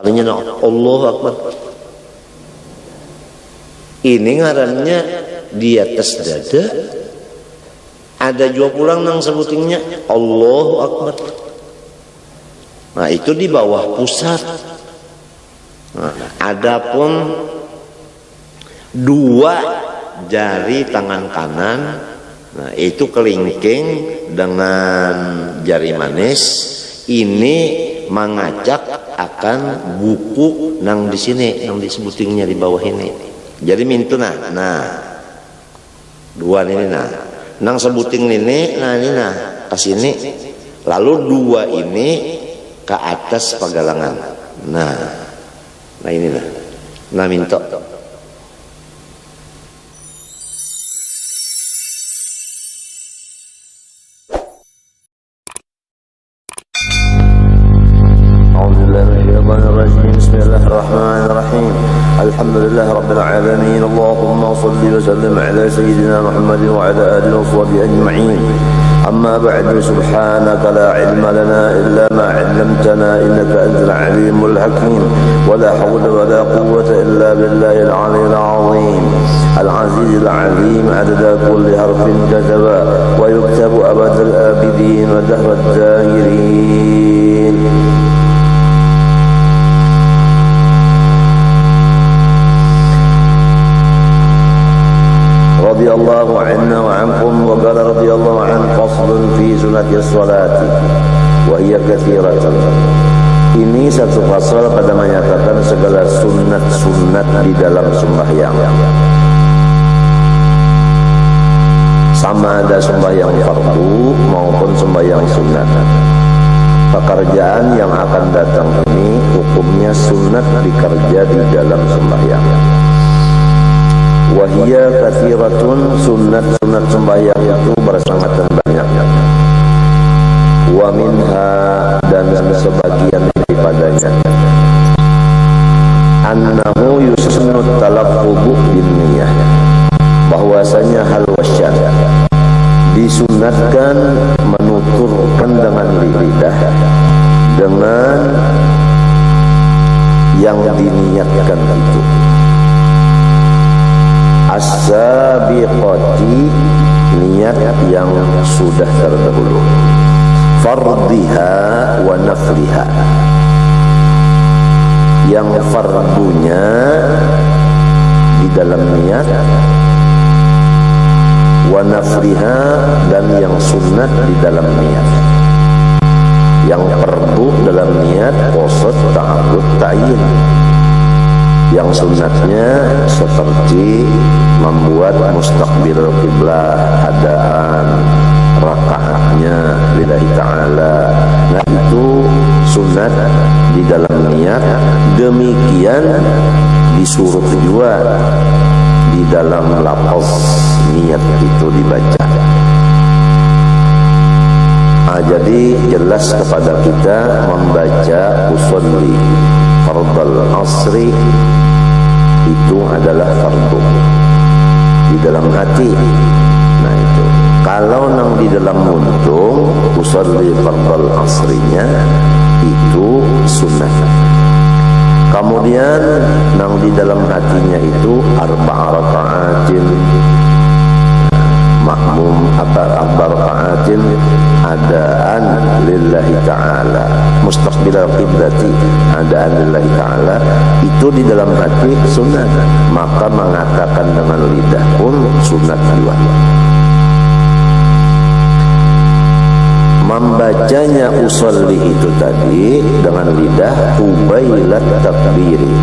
Artinya Allahu Akbar. Ini ngarannya di atas dada. Ada juga pulang nang sebutingnya Allahu Akbar. Nah itu di bawah pusat. Nah, adapun dua jari tangan kanan, nah itu kelingking dengan jari manis ini mengacak akan buku nang di sini, nang disebutingnya di bawah ini. Jadi mintu nah dua ini nang sebuting ini, nah ini ke sini, lalu dua ini ke atas pagalangan. Nah ini nah minto. Bismillahirrahmanirrahim. Alhamdulillah rabbil alamin. Allahumma shalli wa sallim ala sayyidina Muhammad wa ala alihi wa sahbihi ajma'in. Amma ba'du, subhanaka la ilma lana illa ma 'allamtana innaka antal alimul hakim. Wa la hawla wa la quwwata illa billahil 'aliyyil 'azim. Al-'azizil 'alim 'adada kulli harfin kataba wa yuktabu abadal abidin wa dahrad dahirin. رضي الله عنا وعنكم وقال رضي الله عن فصل في سنة الصلاة وهي كثيرة. Ini satu fasal pada menyatakan segala sunat-sunat di dalam sembahyang, sama ada sembahyang fardu maupun sembahyang sunat. Pekerjaan yang akan datang ini hukumnya sunat dikerja di dalam sembahyang. Wahia kathiratun, sunat-sunat sembahyang itu bersangatan banyak. Wa minha, dan sebagian daripadanya, annahu yusnu talaffuzu bin niyyah, bahwasanya hal wasyan disunatkan menuturkan dengan lidah dengan yang diniatkan itu. As-sabiqati, niat yang sudah terdahulu. Fardhiha wa nafliha, yang fardunya di dalam niat, wa nafliha, dan yang sunat di dalam niat. Yang fardu dalam niat qasad ta'abbud ta'yin, yang sunatnya seperti membuat mustaqbil qiblah, adaan rakaatnya lillahi ta'ala. Nah itu sunat di dalam niat. Demikian disuruh juga di dalam lafaz niat itu dibaca. Jadi jelas kepada kita membaca usolli fardal asri itu adalah fardu di dalam hati. Nah itu kalau nang di dalam muntung usolli fardal asrinya itu sunnah. Kemudian nang di dalam hatinya itu arba'a raka'atin, makmum arba'a raka'atin adaan lillahi ta'ala, mustaqbilal qiblati adaan lillahi ta'ala, itu di dalam hati sunat. Maka mengatakan dengan lidah pun sunat juga. Membacanya usolli itu tadi dengan lidah hubailat takbiri,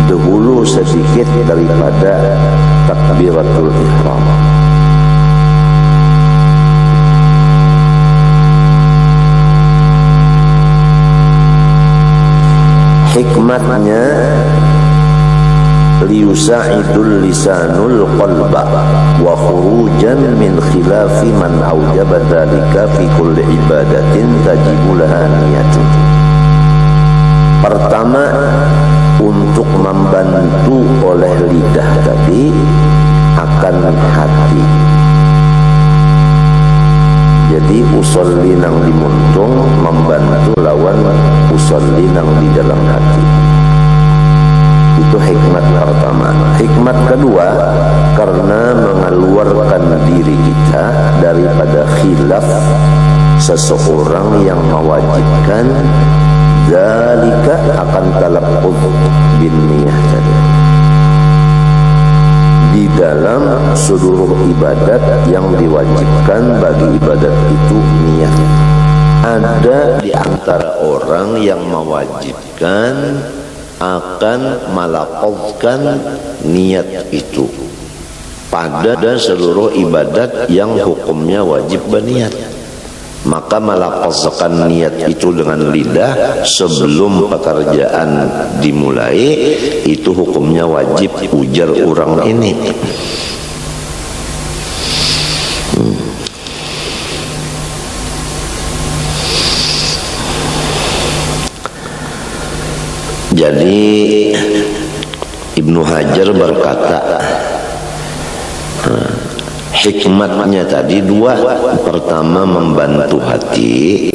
dahulu sedikit daripada takbiratul ihram. Hikmatnya liyusa'idul lisanul qalba wa khurujan min khilafi man aujaba dzalika fi kulli ibadatin tajibu laha niyatun. Pertama, untuk membantu oleh lidah tadi akan hati. Jadi usolli nang dimuntung membantu lawan usolli nang di dalam hati. seseorang yang mewajibkan zalika akan talaqqud bin niyah tadi di dalam seluruh ibadat yang diwajibkan bagi ibadat itu niat. Ada di antara orang yang mewajibkan akan melafazkan niat itu pada seluruh ibadat yang hukumnya wajib berniat. Maka melafazkan niat itu dengan lidah sebelum pekerjaan dimulai itu hukumnya wajib, ujar orang ini. Jadi Ibnu Hajar berkata, hikmatnya tadi dua. Pertama membantu hati,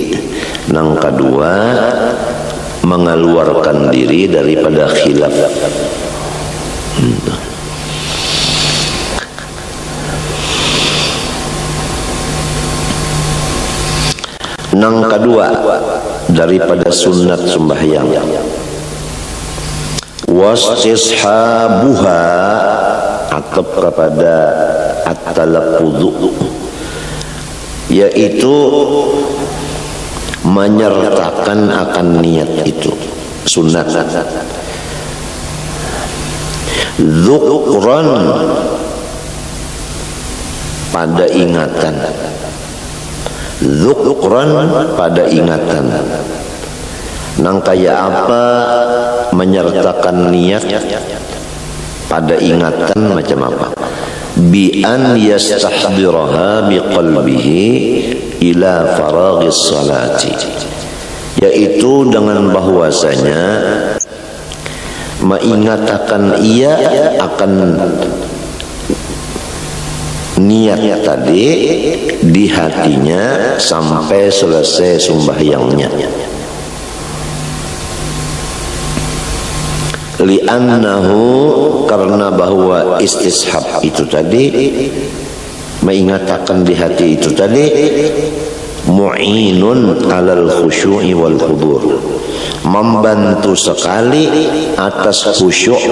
yang kedua mengeluarkan diri daripada khilaf. Yang kedua daripada sunat sembahyang, wastishabuha, atap kepada at-talaqqudhu, yaitu menyertakan akan niat itu sunat. Dzukran, pada ingatan. Dzukran, pada ingatan. Nang kaya apa menyertakan niat pada ingatan macam apa? Bi an yastahdiraha biqalbihi ila faraghis salati, yaitu dengan bahwasanya mengingatkan ia akan niat tadi di hatinya sampai selesai sembahyangnya. Li'annahu, karena bahwa istishab itu tadi, mengingatkan di hati itu tadi, mu'inun alal khusyu'i wal hudur, membantu sekali atas khusyuk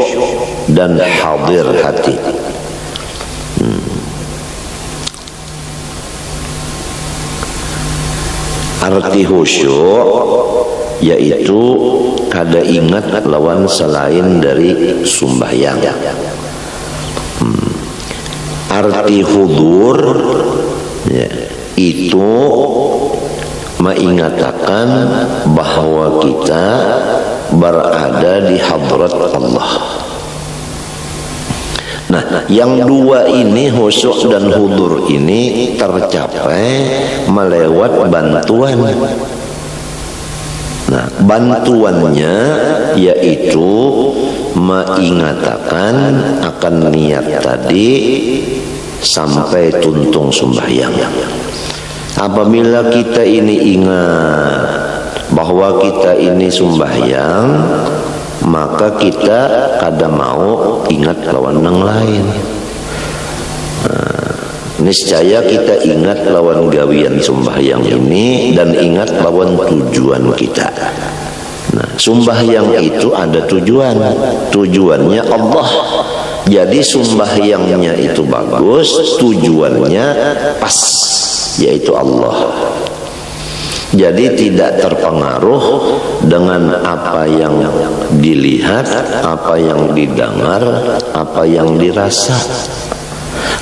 dan hadir hati. Arti khusyuk yaitu kada ingat lawan selain dari sembahyang. Arti hudur ya, itu mengingatkan bahwa kita berada di hadrat Allah. Nah, yang dua ini, khusyuk dan hudur ini, tercapai melewat bantuan. Nah, bantuannya yaitu mengingatkan akan niat tadi sampai tuntung sembahyang. Apabila kita ini ingat bahwa kita ini sembahyang, maka kita kada mau ingat lawan yang lain. Niscaya kita ingat lawan gawian sembahyang ini dan ingat lawan tujuan kita. Nah, sembahyang itu ada tujuan. Tujuannya Allah. Jadi sembahyangnya itu bagus, tujuannya pas, yaitu Allah. Jadi tidak terpengaruh dengan apa yang dilihat, apa yang didengar, apa yang dirasa.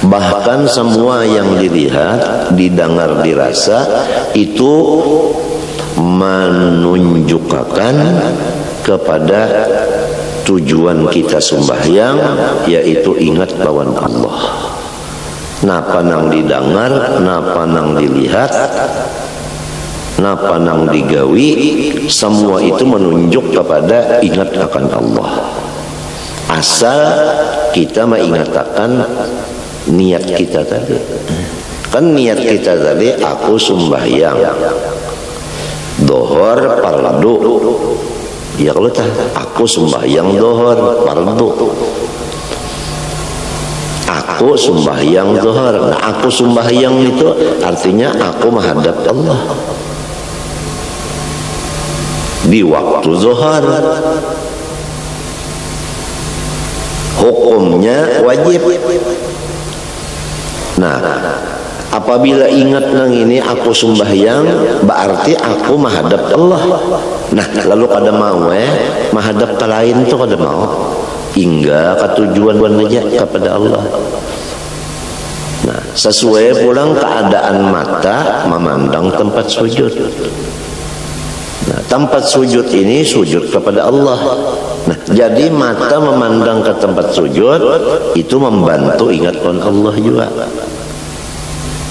Bahkan semua yang dilihat, didengar, dirasa itu menunjukkan kepada tujuan kita sembahyang, yaitu ingat lawan Allah. Napa nang didengar, napa nang dilihat, napa nang digawi, semua itu menunjuk kepada ingat akan Allah. Asal kita mengingatkan niat kita tadi. Kan niat kita tadi, aku sembahyang dohor fardu. Ya kalau aku sembahyang dohor fardu, aku sembahyang zuhur. Nah, aku sembahyang itu artinya aku menghadap Allah di waktu zuhur. Hukumnya wajib. Nah, apabila ingat nang ini aku sembahyang, berarti aku menghadap Allah. Nah, lalu kada mau menghadap ke lain tu kada mau. Hingga ketujuan aja kepada Allah. Nah, sesuai pulang keadaan mata memandang tempat sujud. Nah, tempat sujud ini sujud kepada Allah. Nah, jadi mata memandang ke tempat sujud itu membantu ingat Allah juga.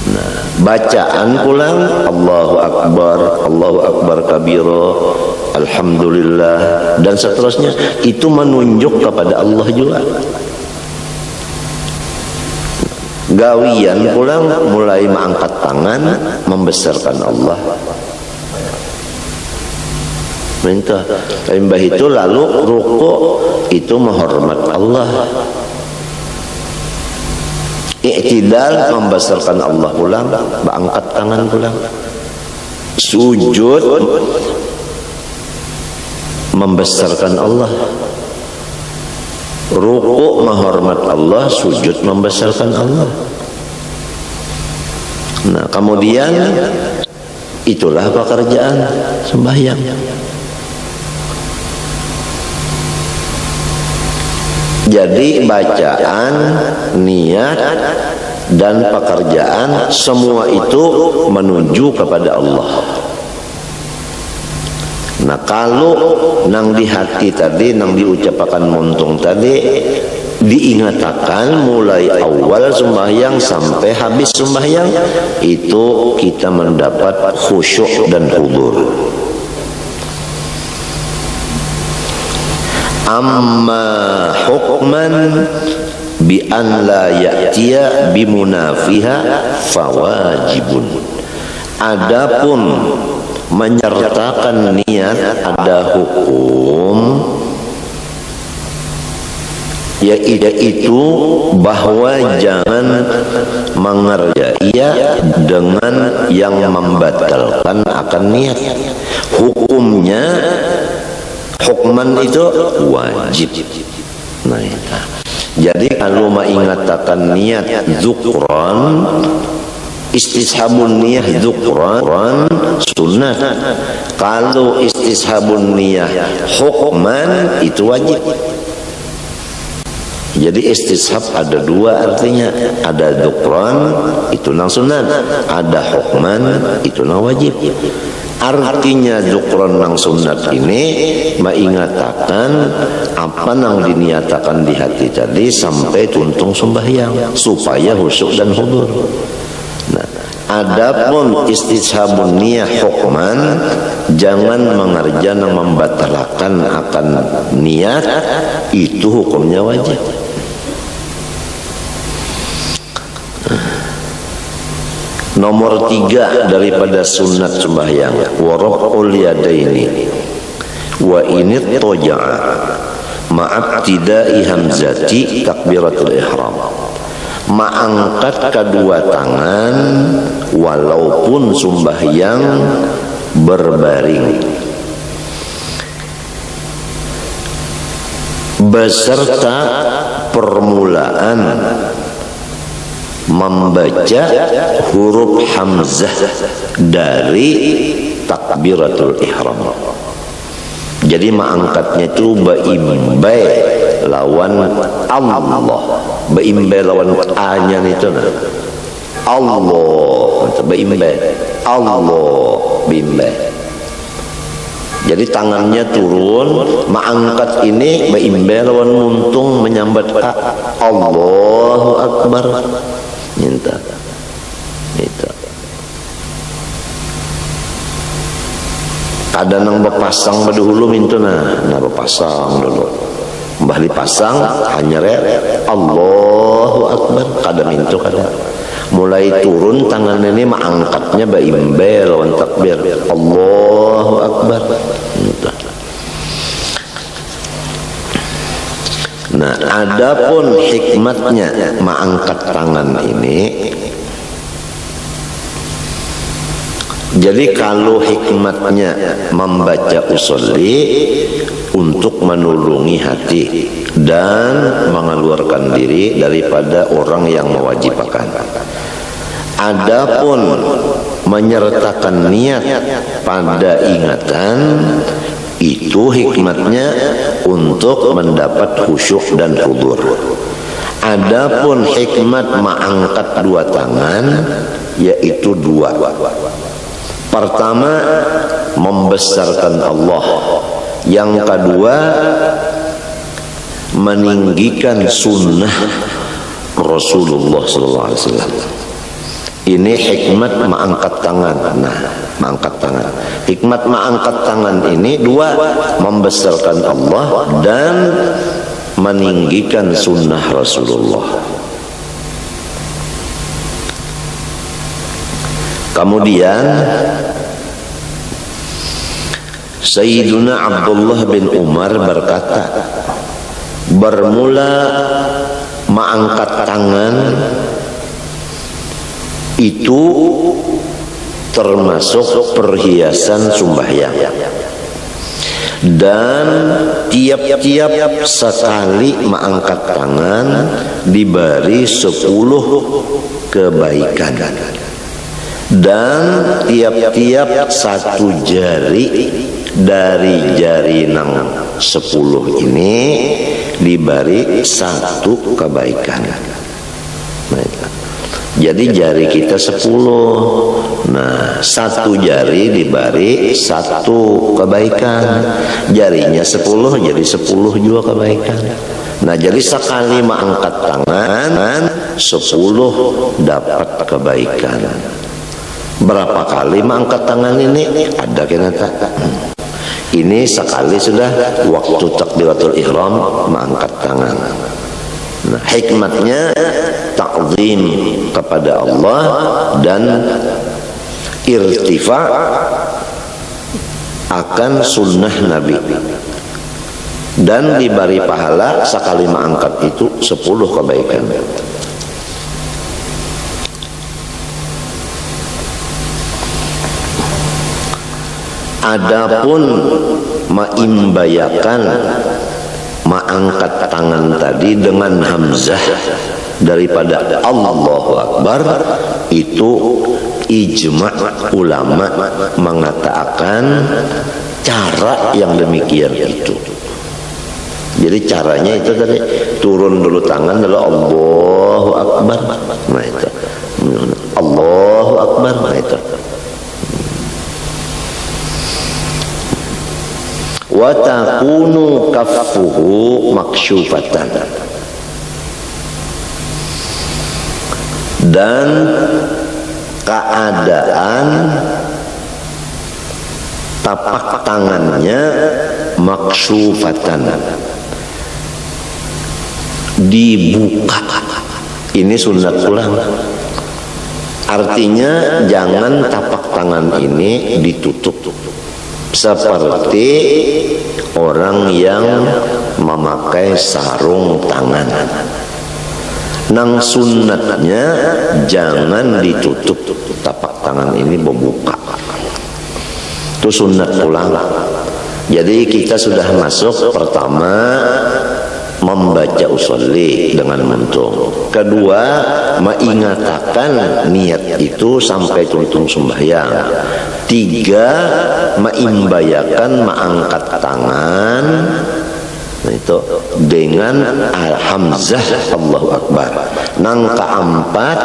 Nah, bacaan pulang Allahu Akbar kabira, alhamdulillah dan seterusnya itu menunjuk kepada Allah juga. Gawian pulang mulai mengangkat tangan membesarkan Allah. Minta tambah itu lalu ruku itu menghormat Allah. I'tidal membesarkan Allah pulang, angkat tangan pulang. Sujud membesarkan Allah. Ruku menghormat Allah, sujud membesarkan Allah. Nah, kemudian itulah pekerjaan sembahyang. Jadi bacaan, niat dan pekerjaan semua itu menuju kepada Allah. Nah, kalau nang di hati tadi, nang diucapkan muntung tadi diingatkan mulai awal sembahyang sampai habis sembahyang, itu kita mendapat khusyuk dan hudur. Amma hukman bi an la ya'tiya bi munafiha fawajibun. Adapun menyertakan niat ada hukum, yaitu bahwa jangan mengerjai dengan yang membatalkan akan niat. Hukumnya hukman itu wajib. Nah, itu. Jadi kalau mengatakan niat dzukran, istishabun niyah dzukran sunnah. Kalau istishabun niyah hukman itu wajib. Jadi istishab ada dua artinya, ada dzukran itu nang sunnah, ada hukman itu nang wajib. Artinya dzukran nang sunat ini mengatakan apa nang diniatakan di hati tadi sampai tuntung sembahyang supaya khusyuk dan hudur. Nah, adapun istishabun niyah hukman, jangan mengerja nang membatalkan akan niat, itu hukumnya wajib. Nomor 3 daripada sunat sembahyang, waraf'ul yadaini wa ini toja'a ma'abtidai hamzati takbiratul ihram. Mengangkat kedua tangan walaupun sembahyang berbaring beserta permulaan membaca huruf hamzah dari takbiratul ihram. Jadi mengangkatnya itu baimbai lawan Allah, baimbai lawan A-nya itu Allah, baimbai Allah, baimbai. Jadi tangannya turun, mengangkat ini baimbai lawan muntung menyambat A, Allahu Akbar. Minta ada nang berpasang berdahulu minta nah berpasang dulu mbah dipasang hanya Allahu Akbar kada minta kada mulai turun tangan ini mengangkatnya baimbai lawan takbir Allahu Akbar minta. Nah, adapun hikmatnya mengangkat tangan ini, jadi kalau hikmatnya membaca usolli untuk menulungi hati dan mengeluarkan diri daripada orang yang mewajibkan. Adapun menyertakan niat pada ingatan, itu hikmatnya untuk mendapat khusyuk dan hudur. Adapun hikmat mengangkat dua tangan yaitu dua. Pertama, membesarkan Allah. Yang kedua, meninggikan sunnah Rasulullah SAW. Ini hikmat mengangkat tangan. Nah, mengangkat tangan. Hikmat mengangkat tangan ini dua, membesarkan Allah dan meninggikan sunnah Rasulullah. Kemudian Sayyiduna Abdullah bin Umar berkata, bermula mengangkat tangan itu termasuk perhiasan sembahyang, dan tiap-tiap sekali mengangkat tangan diberi 10 kebaikan, dan tiap-tiap satu jari dari jari nang 10 ini diberi 1 kebaikan. Jadi jari kita 10. Nah, 1 jari diberi 1 kebaikan. Jarinya 10 jadi 10 juga kebaikan. Nah, jadi sekali mengangkat tangan 10 dapat kebaikan. Berapa kali mengangkat tangan ini? Ada kenapa? Ini sekali sudah waktu takbiratul ihram mengangkat tangan. Nah, hikmatnya ta'zim kepada Allah dan irtifa akan sunnah Nabi, dan diberi pahala sekali mengangkat itu 10 kebaikan. Adapun mengimbayakan mengangkat tangan tadi dengan hamzah daripada Allahu Akbar, itu ijma' ulama mengatakan cara yang demikian itu. Jadi caranya itu tadi turun dulu tangan lalu Allahu Akbar. Nah itu Allahu Akbar. Nah itu wa takunu kaffuhu maksyufatan, dan keadaan tapak tangannya maksyufatan, dibuka. Ini sunat ulang. Artinya jangan tapak tangan ini ditutup seperti orang yang memakai sarung tangan. Nang sunnatnya jangan ditutup tapak tangan ini, membuka. Itu sunat pulang. Jadi kita sudah masuk pertama membaca usolli dengan muntung. Kedua, mengingatkan niat itu sampai tuntung sembahyang. 3, mengimbayakan mengangkat tangan itu dengan hamzah Allahu Akbar. Nang keempat,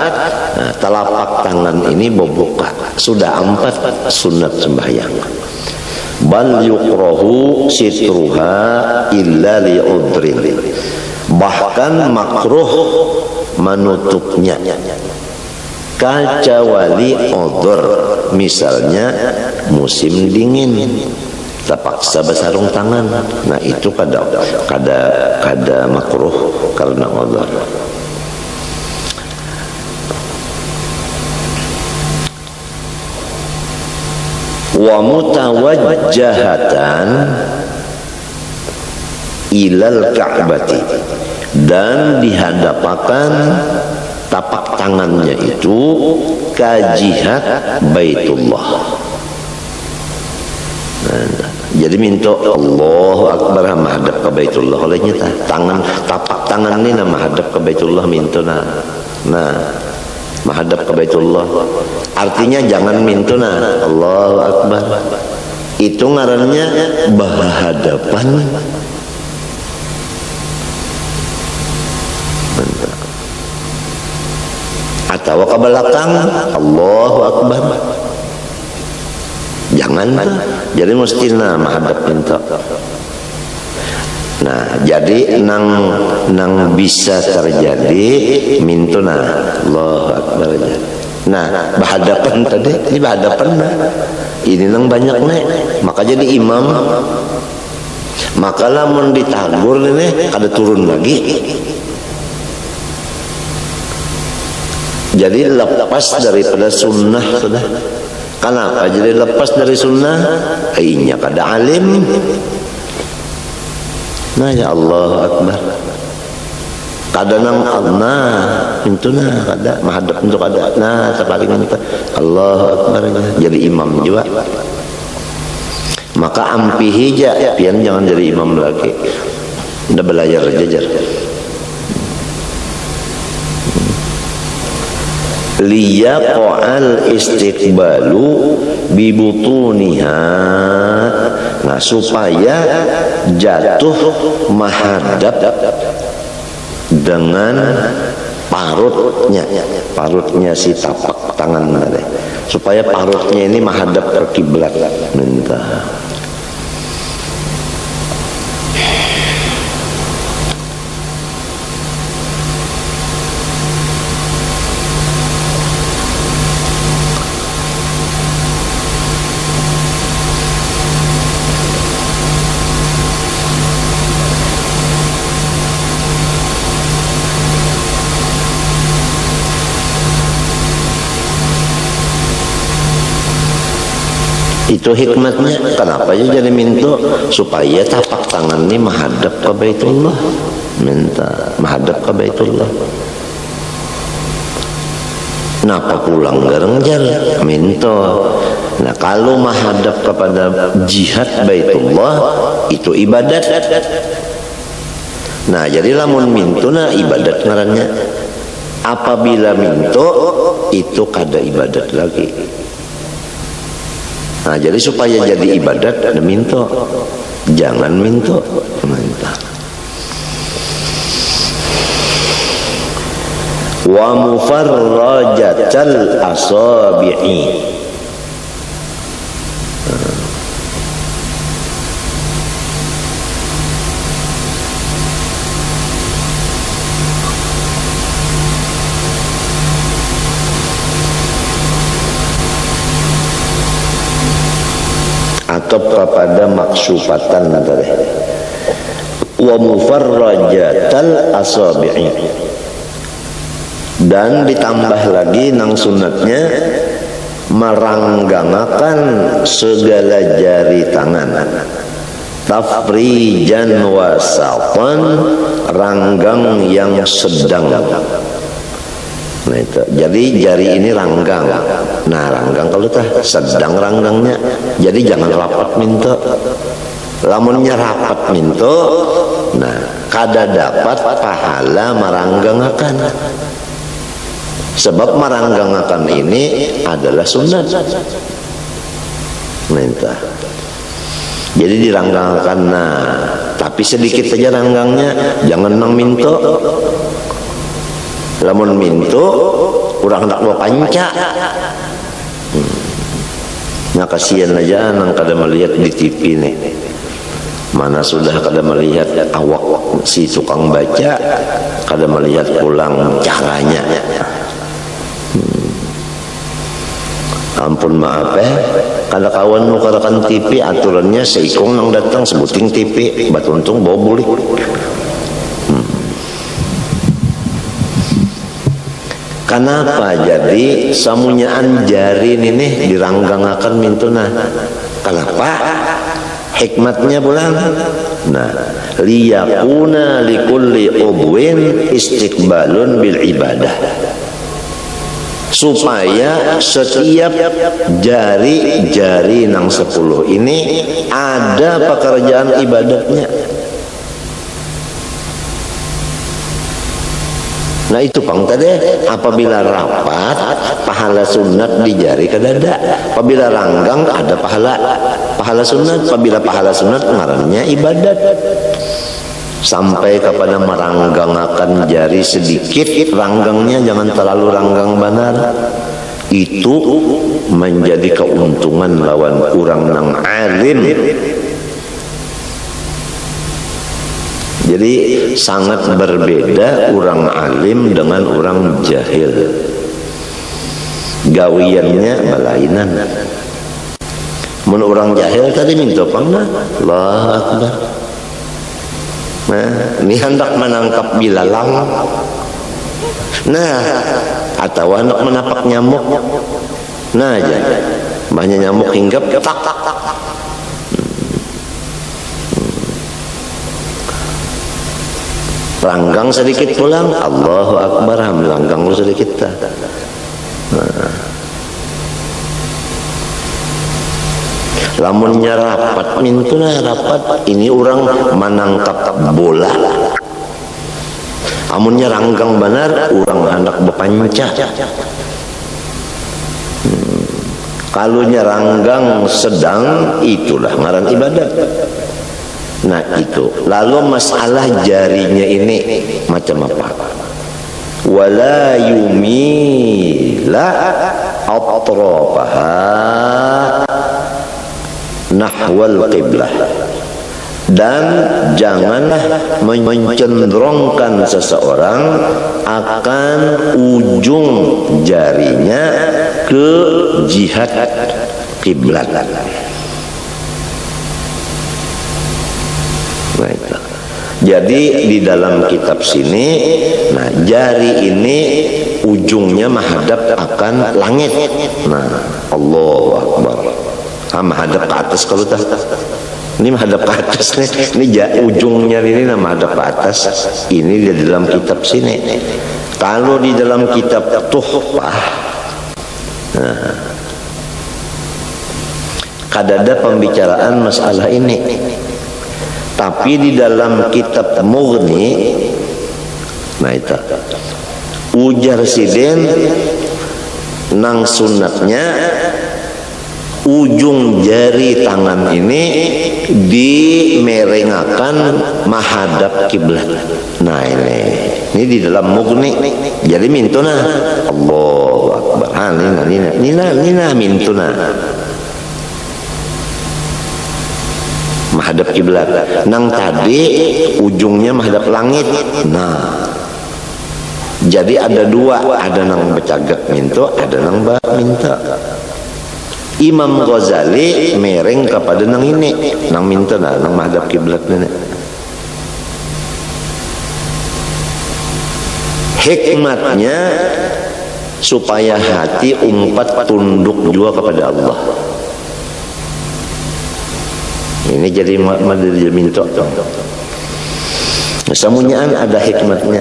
telapak tangan ini membuka. Sudah 4 sunat sembahyang. Bal yukrahu sitruha illa li'udrin, bahkan makruh menutupnya kecuali udzur, misalnya musim dingin terpaksa bersarung tangan. Nah itu kada makruh karena udzur. Wa mutawajjahatan, ilal ka'bati, dan dihadapkan tapak tangannya itu ke jihad Baitullah. Jadi minta Allahu Akbar menghadap ke Baitullah, olehnya tangan tapak tangan ini menghadap ke Baitullah minta menghadap ke Baitullah. Artinya jangan minta Allahu Akbar, itu ngarannya berhadapan. Atau ke belakang Allahu Akbar, jangan. Jadi mesti menghadap minta. Nah, jadi nang bisa terjadi minta Allahu Akbar. Nah, berhadapan tadi ini berhadapan ini nang banyak nih, maka jadi imam. Maka lamun ditagur ini kada turun lagi. Jadi lepas daripada sunnah sudah. Kenapa jadi lepas dari sunnah? Ainya kada alim. Nah ya Allah Akbar. Kada nang itu kada menghadap untuk kada. Nah sepalingan kita Allah Akbar jadi imam juga. Maka ampihi aja, pian jangan jadi imam lagi. Udah belajar jajar. Liyaqa'al istiqbalu bibutuniha. Nah, supaya jatuh menghadap dengan parutnya si tapak tangan tadi, supaya parutnya ini menghadap ke kiblat. Minta itu hikmatnya. Kenapa ya jadi minta supaya tapak tangan ini menghadap ke Baitullah, minta menghadap ke Baitullah. Napa pulang gareng jar minta. Nah kalau menghadap kepada jihad Baitullah itu ibadat. Nah jadi lamun minta ibadat ngarannya. Apabila minta itu kada ibadat lagi. Nah jadi supaya jadi ibadat ada minta, jangan minta. Wa mufarrajatal asabi'i. Atau kepada maksufatan tadi. Wa mufarrajatal asabi'i, dan ditambah lagi nang sunatnya meranggangakan segala jari tangan. Tafrijan wasatan, ranggang yang sedang. Nah itu. Jadi jari ini ranggang. Nah ranggang kalau sedang ranggangnya. Jadi jangan rapat minta. Lamunnya rapat minta, nah kada dapat pahala meranggangakan. Sebab meranggangakan ini adalah sunat. Minta. Jadi diranggangakan. Nah, tapi sedikit saja ranggangnya, jangan nang minta. Lamun minto kurang tak mau panca. Nah kasihan aja nang kada melihat di TV nih. Mana sudah kada melihat awak si tukang baca, kada melihat pulang caranya. Ampun maaf kada kawan nukarakan TV aturannya seikong nang datang sebuting TV batuntung bawa bulik. Kenapa jadi samunyaan jari ini diranggangakan mintuna? Kenapa? Hikmatnya pulang. Nah, liyakuna likulli udwin istiqbalun bil ibadah, supaya setiap jari-jari nang 10 ini ada pekerjaan ibadatnya. Nah itu pang tadi, apabila rapat pahala sunat di jari kadada, apabila ranggang ada pahala sunat, apabila pahala sunat ngarannya ibadat. Sampai kepada meranggangakan jari sedikit, ranggangnya jangan terlalu ranggang benar. Itu menjadi keuntungan lawan orang nang alim. Jadi sangat berbeda orang alim dengan orang jahil. Gawiannya balainan. Mun orang jahil tadi minta pangna, Allahu Akbar. Nah, ini hendak menangkap bilalang. Nah, atau hendak menapak nyamuk. Nah aja, banyak nyamuk hinggap tak. Langgang sedikit pulang, Allahu Akbar, langgang lu sedikit dah. Nah. Lamunnya rapat, mintuna rapat, ini orang menangkap bola. Amunnya ranggang benar, orang hendak berpanca. Kalau ranggang sedang, itulah ngaran ibadat. Nah itu. Lalu masalah jarinya ini macam apa? Wala yumila atrafaha nahwal qiblah, dan janganlah mencenderungkan seseorang akan ujung jarinya ke jihad kiblat. Jadi di dalam kitab sini, nah jari ini ujungnya menghadap akan langit. Nah, Allahu Akbar. Menghadap ke atas kalau tak. Ini menghadap ke atas nih. Ini ujungnya ini menghadap ke atas. Ini di dalam kitab sini. Kalau di dalam kitab Tuhfah, nah, kadada pembicaraan masalah ini. Tapi di dalam kitab Mughni, nah itu ujar siden nang sunatnya ujung jari tangan ini dimerengakan menghadap kiblat. Nah ini di dalam Mughni. Jadi mintuna Allahu Akbar. Nina mintuna menghadap kiblat. Nang tadi ujungnya menghadap langit. Nah, jadi ada dua, ada nang becagak minta, ada nang minta. Imam Ghazali mereng kepada nang ini, nang minta nang menghadap kiblat ini. Hikmatnya supaya hati umpat tunduk juga kepada Allah. Ini jadi madri minta. Semuanya ada hikmatnya.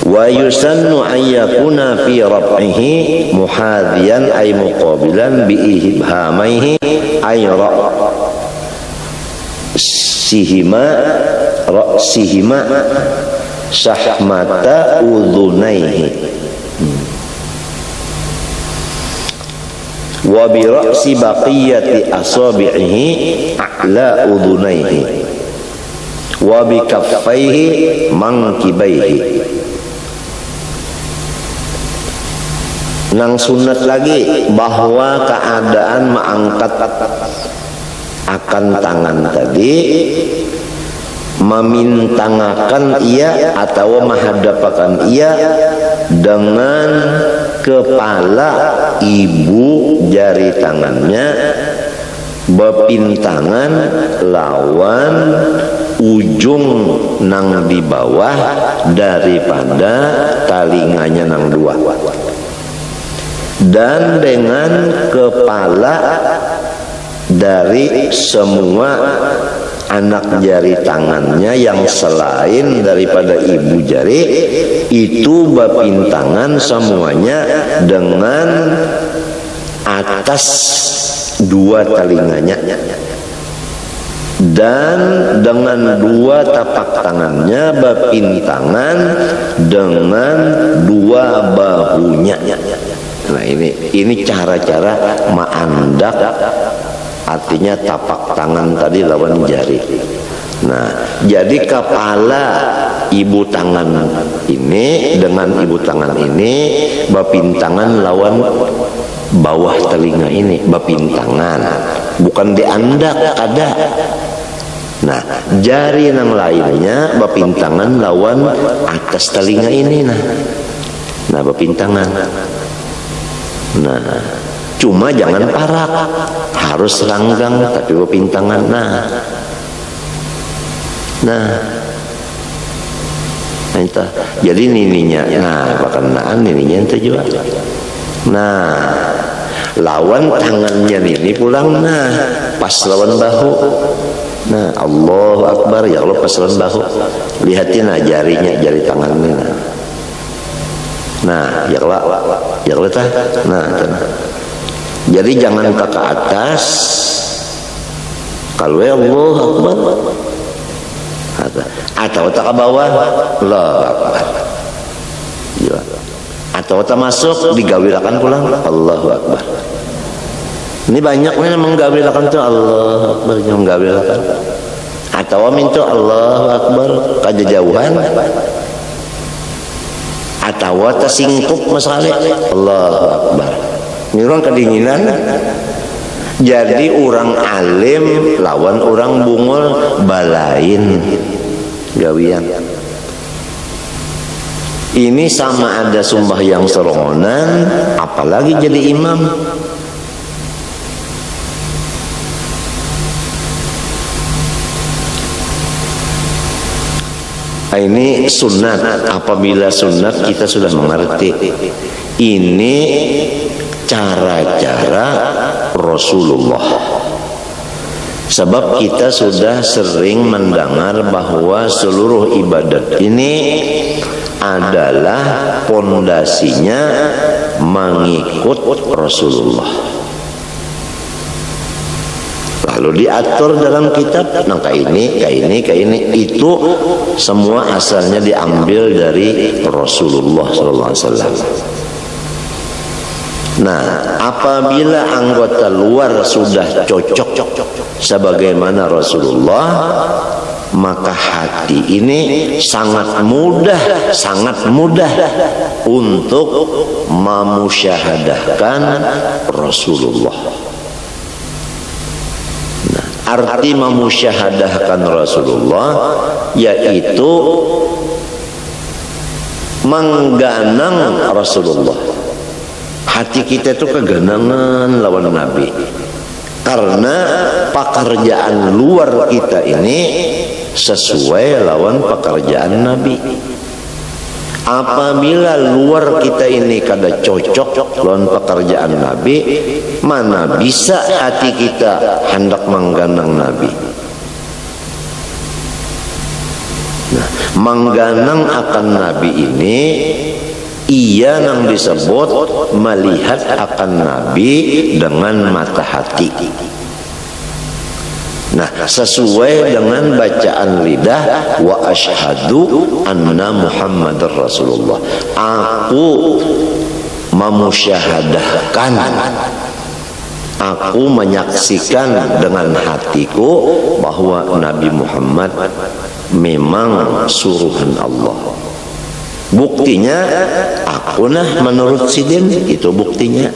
Wa yusannu ayyakuna fi rab'ihi muhadiyan ay muqabilan bi ibhamaihi ay ra'sihima syahmata udhunaihi wa bi ra'si baqiyati asabi'ihi a'la udhunaihi wa bi kaffaihi mankibaihi. Nang sunat lagi bahwa keadaan mengangkat akan tangan tadi memintangakan ia atau menghadapakan ia dengan kepala ibu jari tangannya berpintangan lawan ujung nang di bawah daripada talinganya nang dua, dan dengan kepala dari semua anak jari tangannya yang selain daripada ibu jari itu bapintangan semuanya dengan atas dua telinganya dan dengan dua tapak tangannya bapintangan dengan dua bahunya. Nah ini cara-cara ma'andak, artinya tapak tangan tadi lawan jari. Nah, jadi kepala ibu tangan ini dengan ibu tangan ini bapintangan lawan bawah telinga ini, bapintangan, bukan diandak ada. Nah, jari yang lainnya bapintangan lawan atas telinga ini. Nah bapintangan. Nah, cuma jangan parak, harus ranggang tapi bapintangan. Nah itu. Jadi nininya, berkenaan nininya itu juga. Nah, lawan tangannya nini pulang. Nah, pas lawan bahu. Nah, Allahu Akbar, ya Allah, pas lawan bahu. Lihatin jarinya, jari tangannya. Nah, ya Allah tah. Nah, jadi jangan ke atas. Kalau ya Allah Akbar. Atau tak ke bawah, Allahu Akbar. Ya. Atau tak masuk digawilakan pulang, Allahu Akbar. Ini banyak nih menggawilakan tuh Allahu Akbar, yang menggawilakan. Atau minta Allahu Akbar kajauhan. Atau tersingkup masalah Allahu Akbar. Ini orang kedinginan. Jadi orang alim lawan orang bungul balain gawian. Ini sama ada sumbah yang serongonan, apalagi jadi imam. Ini sunat. Apabila sunat kita sudah mengerti. Ini cara-cara Rasulullah. Sebab kita sudah sering mendengar bahwa seluruh ibadat ini adalah pondasinya mengikut Rasulullah. Lalu diatur dalam kitab, kayak ini itu semua asalnya diambil dari Rasulullah SAW. Nah, apabila anggota luar sudah cocok sebagaimana Rasulullah, maka hati ini sangat mudah untuk memusyahadahkan Rasulullah. Nah, arti memusyahadahkan Rasulullah yaitu mengganang Rasulullah. Hati kita itu keganangan lawan Nabi. Karena pekerjaan luar kita ini sesuai lawan pekerjaan Nabi. Apabila luar kita ini kada cocok lawan pekerjaan Nabi, mana bisa hati kita hendak mengganang Nabi. Nah, mengganang akan Nabi ini ia yang disebut melihat akan Nabi dengan mata hati. Nah, sesuai dengan bacaan lidah, wa asyhadu anna Muhammadar Rasulullah. Aku memusyahadahkan, aku menyaksikan dengan hatiku bahwa Nabi Muhammad memang suruhan Allah. Buktinya aku menurut sidin, itu buktinya.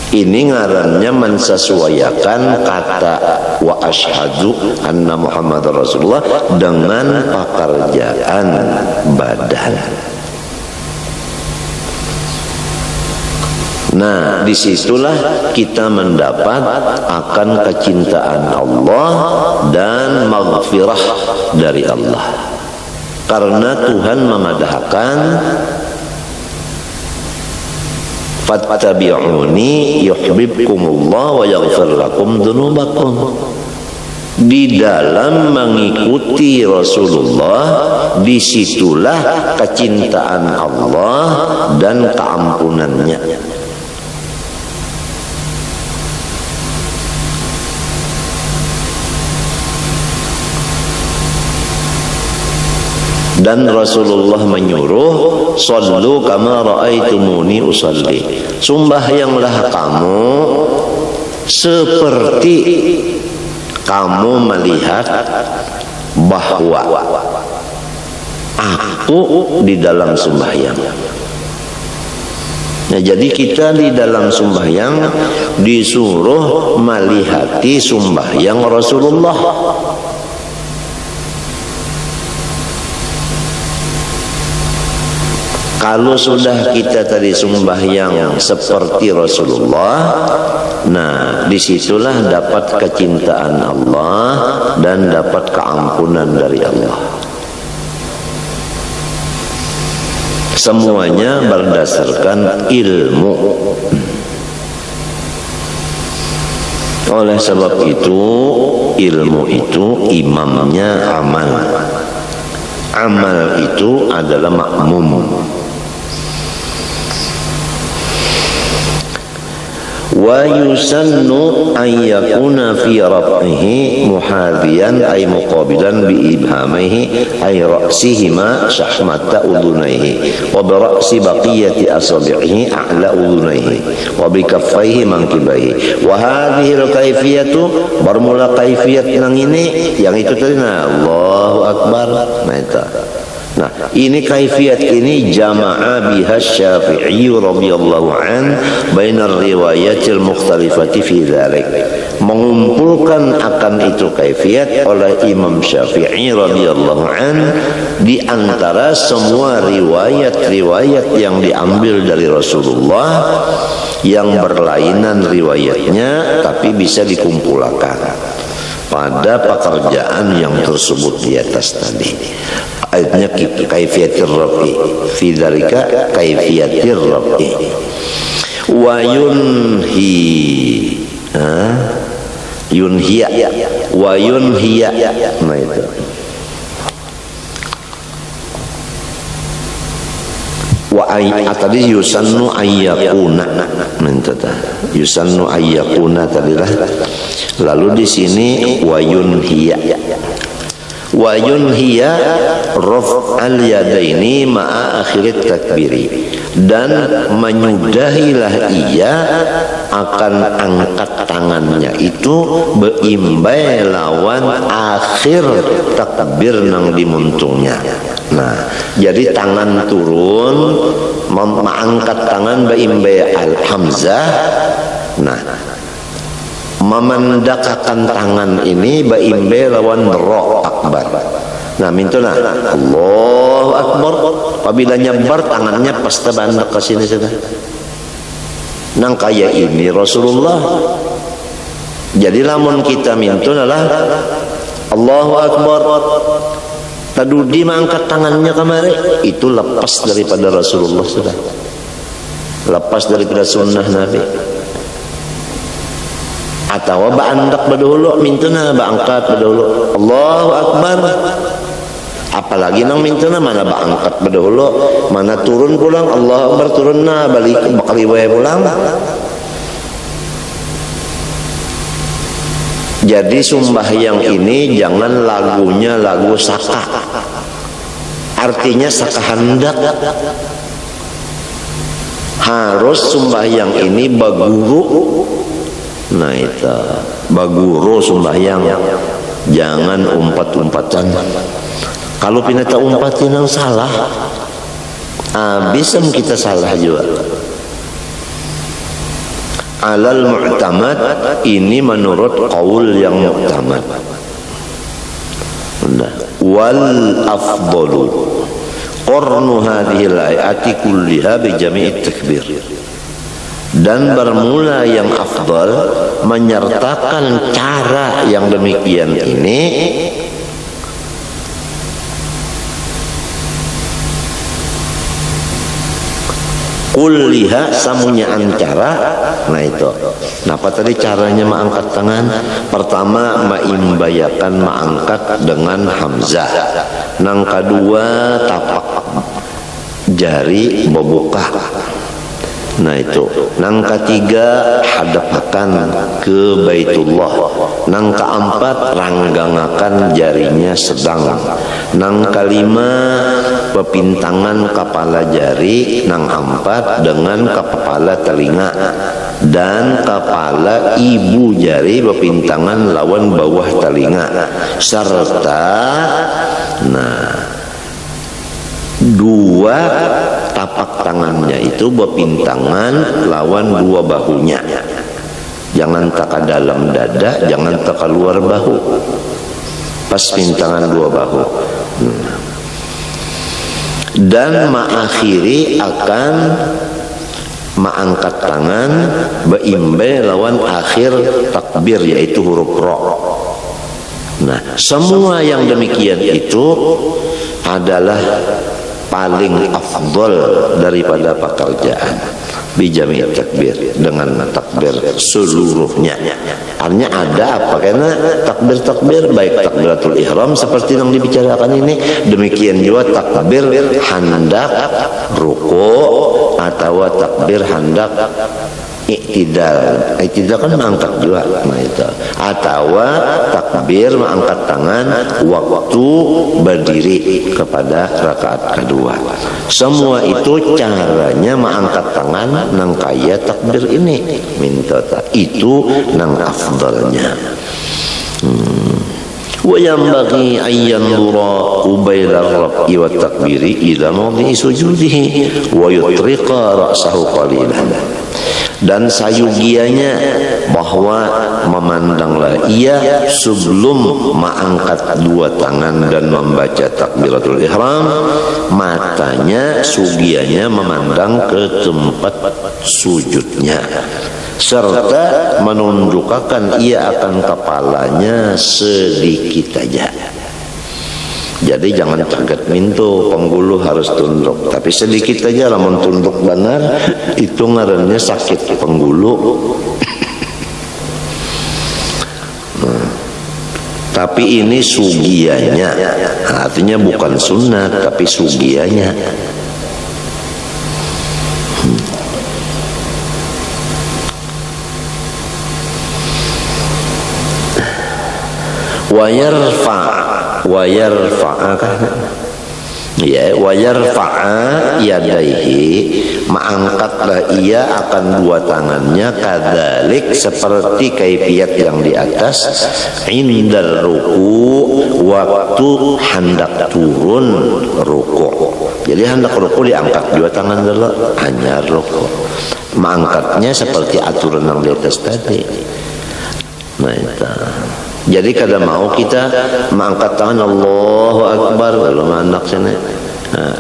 Ini ngarannya mensesuaikan kata wa asyhadu anna Muhammadar Rasulullah dengan pekerjaan badan. Nah, disitulah kita mendapat akan kecintaan Allah dan maghfirah dari Allah. Karena Tuhan memadahkan fattabi'uni yuhibbukumullah wa yaghfir lakum dzunubakum. Di dalam mengikuti Rasulullah, disitulah kecintaan Allah dan keampunannya. Dan Rasulullah menyuruh, sallu kama ra'aitumuni usalli, sembahyanglah kamu seperti kamu melihat bahwa aku di dalam sembahyang. Nah, jadi kita di dalam sembahyang disuruh melihati sembahyang Rasulullah. Kalau sudah kita tadi sembahyang seperti Rasulullah, nah disitulah dapat kecintaan Allah dan dapat keampunan dari Allah. Semuanya berdasarkan ilmu. Oleh sebab itu, ilmu itu imamnya amal. Amal itu adalah makmum. Wa yusannu an yakuna fi raf'ihi muhadhiyan ay muqabilan bi ibhamihi ay ra'sihima shahmata udunaihi wa bi ra'si baqiyati asabi'ihi a'la udunaihi wa bi kaffaihi mankibaihi. Wa hadhihi al-kaifiyatu, bermula kaifiyat yang ini, yang itu tadi, nah Allahu Akbar. Nah, ini kaifiyat ini jama'a biha Syafi'i radhiyallahu an bainar riwayatil mukhtalifati fi dzalik. Mengumpulkan akan itu kaifiyat oleh Imam Syafi'i radhiyallahu an di antara semua riwayat-riwayat yang diambil dari Rasulullah yang berlainan riwayatnya tapi bisa dikumpulkan pada pekerjaan yang tersebut di atas tadi. Ayatnya kaifiyatir rafi, fi dzalika kaifiyatir rafi. Wa yunhi, yunhiya, wa yunhiya. Nah itu. Wa tadi yusannu ayyakuna, yusannu ayyakuna tadilah. Lalu di sini wa yunhiya. Wa yunhiya raf'al yadaini ma'a akhirit takbiri, dan menyudahilah ia akan angkat tangannya itu beimbai lawan akhir takbir nang dimuntungnya. Nah, jadi tangan turun mengangkat tangan beimbai al-hamzah. Nah, memandakakan tangan ini baimbe lawan ro akbar. Nah, mintuna Allahu Akbar. Apabila nyebar tangannya pasti bandak ke sini sudah. Nang kaya ini Rasulullah. Jadi lamun kita mintuna lah Allahu Akbar, tadudi mengangkat tangannya kemari, itu lepas daripada Rasulullah sudah. Lepas daripada sunnah Nabi. Atau ba'andak badahulu mintuna ba'angkat badahulu Allahu Akbar. Apalagi nang mintuna mana ba'angkat badahulu, mana turun pulang Allahu Akbar, turun na balik bakali wae pulang. Jadi sembahyang ini jangan lagunya lagu saka. Artinya saka hendak. Harus sembahyang ini baguru. Nah itu baguru sembahyang, jangan umpat-umpatan. Kalau pinata umpatin yang salah, bisa kita salah juga. Alal mu'tamad, ini menurut qaul yang mu'tamad. Wal afdalu qarnu hadhil ayati kulliha bi jami'it takbir. Dan bermula yang afdal menyertakan cara yang demikian ini Kuliha samunya ancara. Nah itu. Nah apa tadi caranya mengangkat tangan? Pertama maimbayakan mengangkat dengan hamzah. Nang kedua tapak jari membuka. Nah itu. Nang ketiga hadapakan ke Baitullah. Nang keempat ranggangakan jarinya sedang. Nang kelima pepintangan kepala jari. Nang empat dengan kepala telinga dan kepala ibu jari pepintangan lawan bawah telinga serta dua tapak tangannya itu berpintangan lawan dua bahunya. Jangan tak ke dalam dada, jangan tak keluar bahu. Pas pintangan dua bahu. Dan mengakhiri akan mengangkat tangan beimbe lawan akhir takbir yaitu huruf ro. Nah, semua yang demikian itu adalah paling afdol daripada pekerjaan bijami takbir dengan takbir seluruhnya. Artinya ada apa? Karena takbir-takbir baik takbiratul ihram seperti yang dibicarakan ini, demikian juga takbir hendak ruku atau takbir hendak iktidal. Iktidal kan mengangkat juga, nah itu. Atau takbir mengangkat tangan waktu berdiri kepada rakaat kedua. Semua itu caranya mengangkat tangan nang kaya takbir ini. Minta itu nang afdalnya. Wa yanbaghi an yanzura qabaila ar-raf'i wa takbiri ila mawdi'i sujudihi wa yutriqa ra'sahu qalilan. Dan sayugianya bahwa memandanglah ia sebelum mengangkat dua tangan dan membaca takbiratul ihram, matanya sugianya memandang ke tempat sujudnya serta menundukkan ia akan kepalanya sedikit saja. Jadi jangan kaget mintu, penggulu harus tunduk. Tapi sedikit aja lah mentunduk benar, itu ngarannya sakit penggulu. Tapi ini sugianya, artinya bukan sunat, tapi sugianya. Wa yarfa'a yadaihi, mengangkatlah ia akan dua tangannya kadzalik seperti kaifiat yang di atas, indal ruku, waktu hendak turun ruku. Jadi hendak ruku diangkat dua tangan dulu, hanya ruku. Mengangkatnya seperti aturan yang di atas tadi. Nah itu. Jadi kadang mau kita mengangkat tangan Allahu Akbar kalau anak sana.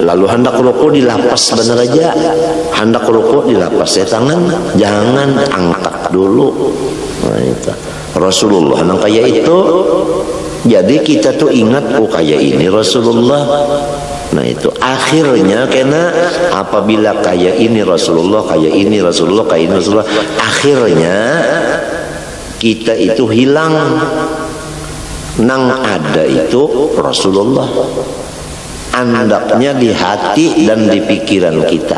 Lalu hendak ruku dilapas benar aja. Hendak ruku dilapas ya tangan, jangan angkat dulu. Nah itu. Rasulullah nang kayak itu. Jadi kita tuh ingat kayak ini Rasulullah. Nah itu akhirnya karena apabila kayak ini Rasulullah, kayak ini Rasulullah, kayak ini Rasulullah, akhirnya kita itu hilang nang ada itu Rasulullah, andaknya di hati dan di pikiran kita.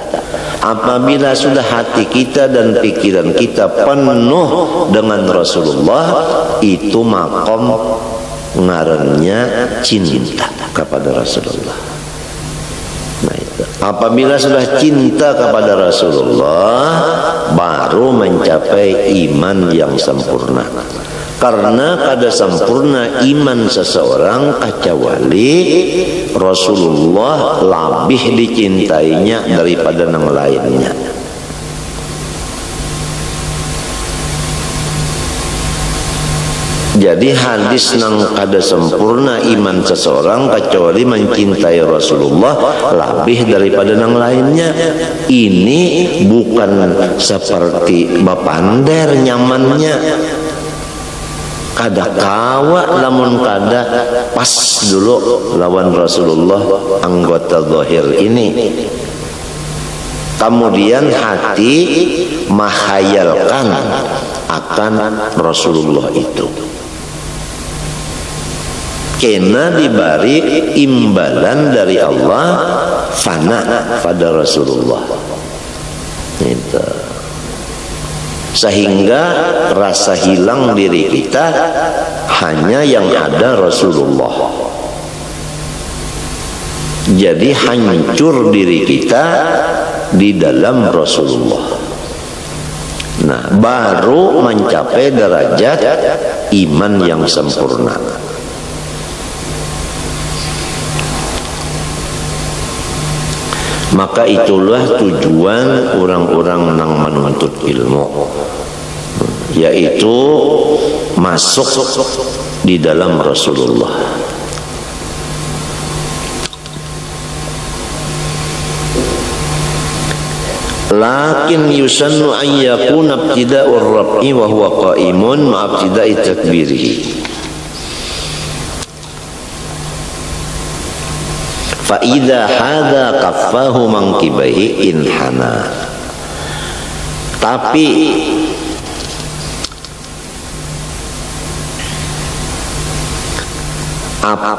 Apabila sudah hati kita dan pikiran kita penuh dengan Rasulullah, itu makom ngarannya cinta kepada Rasulullah. Nah itu. Apabila sudah cinta kepada Rasulullah, baru mencapai iman yang sempurna. Karena kada sempurna iman seseorang kecuali Rasulullah lebih dicintainya daripada yang lainnya. Jadi hadis nang kada sempurna iman seseorang kecuali mencintai Rasulullah lebih daripada yang lainnya. Ini bukan seperti bapander nyamannya. Kada kawa lamun kada pas dulu lawan Rasulullah anggota zahir ini. Kemudian hati menghayalkan akan Rasulullah itu. Kena diberi imbalan dari Allah fana pada Rasulullah. Itu. Sehingga rasa hilang diri kita hanya yang ada Rasulullah. Jadi hancur diri kita di dalam Rasulullah. Nah, baru mencapai derajat iman yang sempurna. Maka itulah tujuan orang-orang yang menuntut ilmu, yaitu masuk di dalam Rasulullah. Lakin yusannu an yakuna ibtida'ur rab'i wa huwa qa'imun ma ibtida'i takbirihi. Fa idza hadza kaffahu mankibaihi inhana. Tapi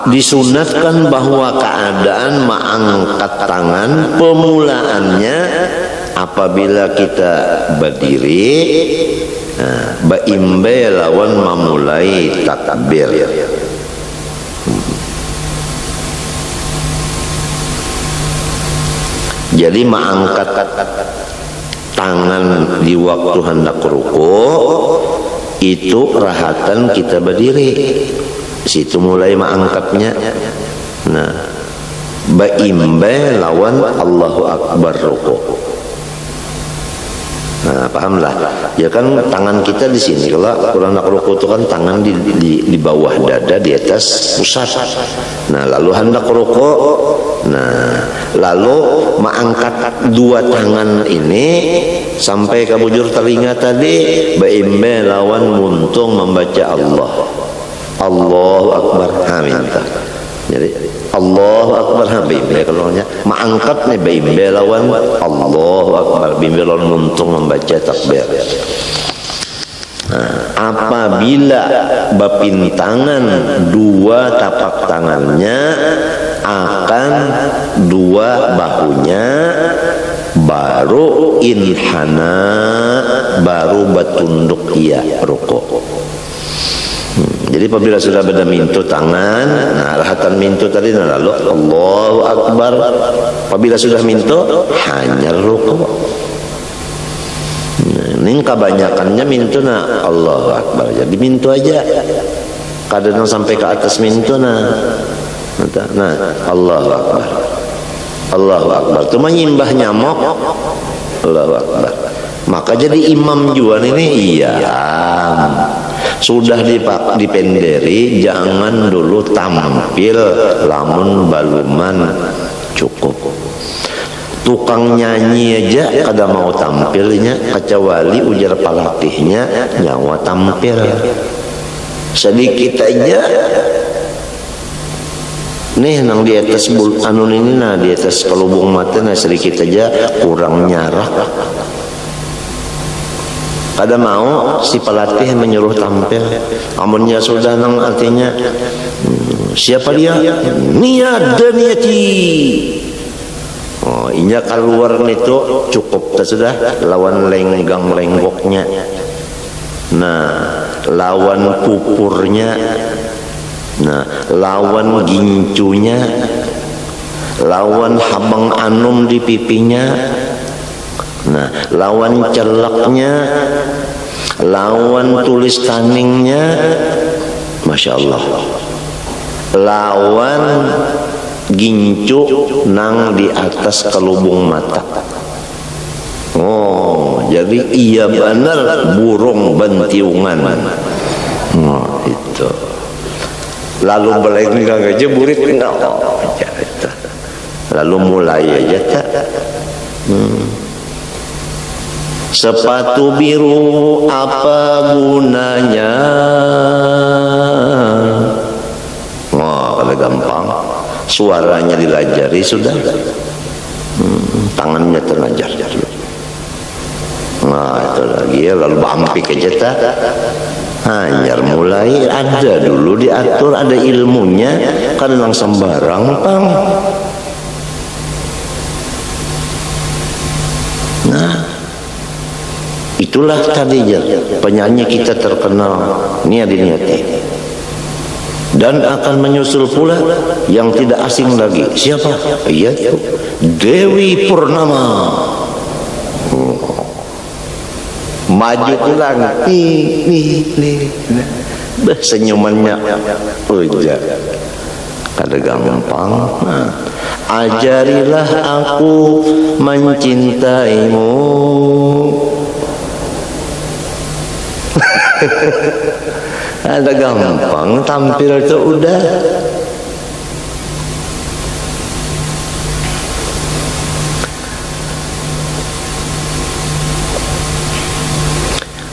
disunatkan bahwa keadaan mengangkat tangan pemulaannya apabila kita berdiri, baimbe lawan memulai takbir. Jadi mengangkat tangan di waktu hendak rukuk itu rahatan kita berdiri. Situ mulai mengangkatnya. Nah, baimbe lawan Allahu Akbar rukuk. Nah, pahamlah. Ya kan tangan kita di sini. Kalau nak rukuk itu kan tangan di bawah dada, di atas pusat. Nah, lalu hendak rukuk. Nah, lalu mengangkat dua tangan ini sampai ke bujur telinga tadi, baimbe lawan muntung membaca Allah. Allahu Akbar. Minta. Jadi Allahu Akbar baimbe kalau nya mengangkat nih baimbe lawan Allahu Akbar, baimbe lawan muntung membaca takbir. Nah, apabila bapintangan dua tapak tangannya akan dua bahunya, baru inhana, baru batunduk ia rukuk. Jadi apabila sudah beda mintu tangan, nah rahatan mintu tadi lalu Allahu Akbar. Apabila sudah mintu hanya rukuk. Ini kebanyakannya mintu na Allahu Akbar. Jadi mintu aja. Kadang sampai ke atas mintu na. Nah, Allahu Akbar. Allahu Akbar. Itu menyimbah nyamuk. Allahu Akbar. Maka jadi imam juan ini iya. Sudah dipenderi, jangan dulu tampil lamun baluman cukup. Tukang nyanyi aja kada mau tampilnya, kecuali ujar pelatihnya nyawa tampil. Sedikit aja nih nang di atas anun ini, nah di atas kelubung mata nah sedikit aja kurang nyarak. Kada mau si pelatih menyuruh tampil. Amunnya sudah nang artinya siapa dia? Niat dan niati. Oh, inya keluar itu cukup sudah lawan lenggang lenggoknya. Nah, lawan pupurnya. Nah, lawan gincunya. Lawan habang anum di pipinya. Nah, lawan celaknya, lawan tulis taningnya, masya Allah. Lawan gincu nang di atas kelubung mata. Oh, jadi iya benar burung bentiungan. Oh, itu. Lalu belenggang aja burit enggak. Lalu mulai aja tak. Sepatu biru apa gunanya? Wah, kalau gampang. Suaranya dilajari sudah. tangannya ternajar. Nah itu lagi ya, lalu bampik aja tak. Hanyar mulai ada dulu diatur, ada ilmunya, kan langsung sembarang pang. Nah itulah tadinya penyanyi kita terkenal niati dan akan menyusul pula yang tidak asing lagi. Siapa? Iya itu Dewi Purnama. Maju pulang nih senyumannya ujar kada gampang. Ajarilah aku mencintaimu. Ada gampang tampil itu udah.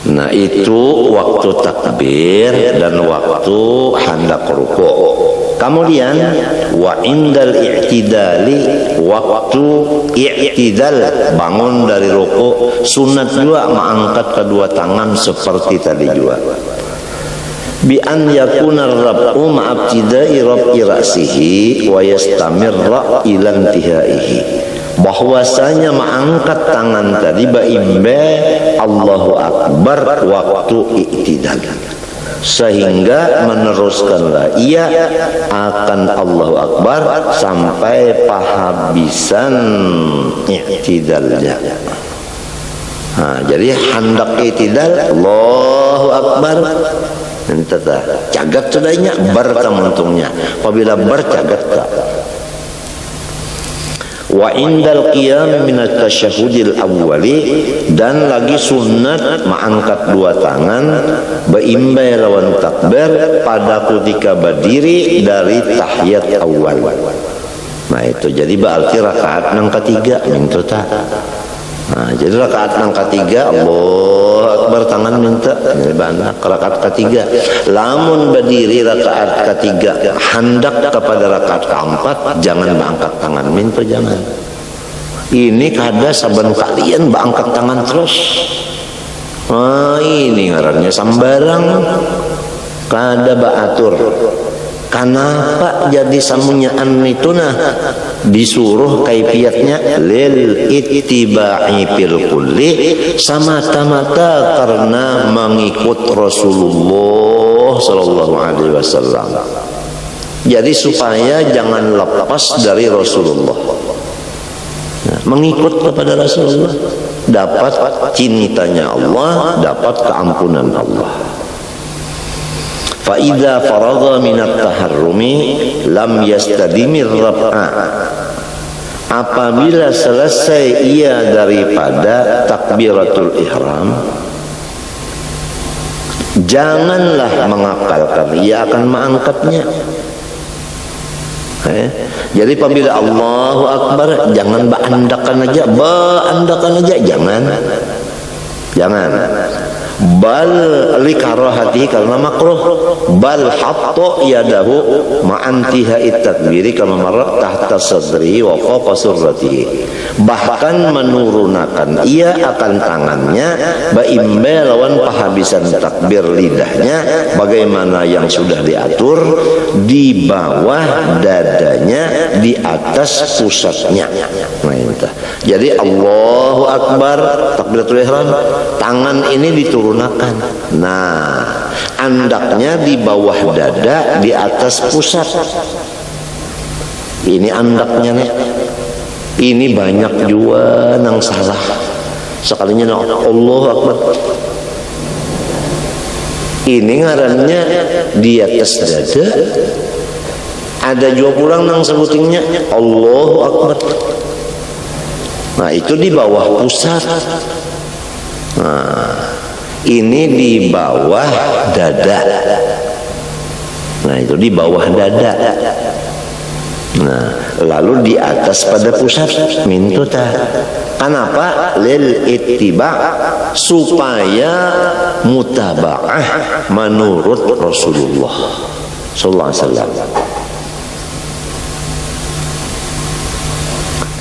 Nah itu waktu takbir dan waktu hendak rukuk. Kemudian wa indal i'tidali, waktu i'tidal bangun dari rukuk, sunat juga mengangkat kedua tangan seperti tadi juga. Bi an yakuna ar-rab'u ma'abtidai rab'i ra'sihi wa yastamirra ila intihaihi. Bahwasanya mengangkat tangan tadi baimbe Allahu Akbar waktu i'tidal, sehingga meneruskanlah ia akan Allahu Akbar sampai pahabisan i'tidalnya. Nah, jadi hendak i'tidal Allahu Akbar entah cagat sudahnya bertamuntungnya apabila bercagat tak. Wa indal qiyam min at-tasyahhudil awwali, dan lagi sunat mengangkat dua tangan beimbai lawan takbir pada ketika berdiri dari tahiyat awal. Nah itu jadi berarti rakaat yang ketiga minta tak. Nah jadi rakaat yang ketiga Allahu Akbar tangan minta banyak rakaat ketiga. Lamun berdiri rakaat ketiga hendak kepada rakaat keempat jangan mengangkat tangan minta, jangan. Ini kada saban kalian mengangkat tangan terus. Nah ini ngarannya sambarang kada baatur. Kenapa jadi samunyaan itu nah disuruh kaifiatnya lil ittiba'i fil kulli, semata-mata karena mengikut Rasulullah sallallahu alaihi wasallam. Jadi supaya jangan lepas dari Rasulullah. Nah, mengikut kepada Rasulullah dapat cintanya Allah, dapat keampunan Allah. Fa idza faragha min at-taharrumi lam yastadimir rab'a. Apabila selesai ia daripada takbiratul ihram, janganlah mengakalkan, ia akan mengangkatnya. Jadi apabila Allahu Akbar jangan baandakan aja, jangan. Bal likarahati, karena makruh. Bal hatta yadahu ma'antiha takbiri kama marra tahta sadri wa fawqa surratihi. Bahkan menurunkan ia akan tangannya baimbe lawan pahabisan takbir lidahnya bagaimana yang sudah diatur di bawah dadanya, di atas pusatnya. Nah, jadi Allahu Akbar takbiratul ihram, tangan ini diturunkan. Nah, andaknya di bawah dada, di atas pusat. Ini andaknya nih. Ini banyak juga yang salah. Sekalinya Allahu Akbar, ini ngarannya di atas dada. Ada juga pulang yang sebutingnya Allahu Akbar. Nah itu di bawah pusat. Nah ini di bawah dada. Nah itu di bawah dada. Nah lalu di atas pada pusat mintuta. Kenapa? Lil ittiba, supaya mutaba'ah menurut Rasulullah sallallahu alaihi wasallam.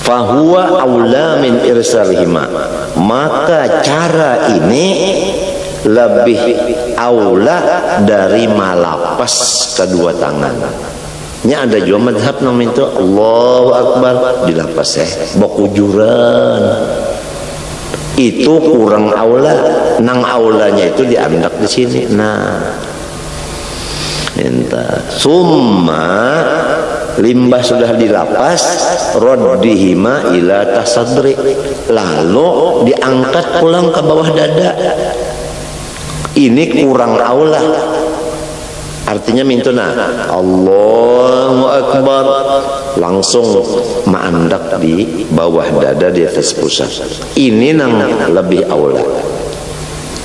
fahuwa aula min irsalihima, maka cara ini lebih aula dari malapas kedua tangan. Ini ada juga madhab namanya itu Allahu Akbar dilapas bokujuran, itu kurang aula. Nang aulanya itu diandak di sini. Nah, entah summa limbah sudah dilapas roddihima ila tasadri, lalu diangkat pulang ke bawah dada. Ini kurang aula. Artinya mintuna Allahu Akbar langsung maandak di bawah dada di atas pusat. Ini nang lebih aula.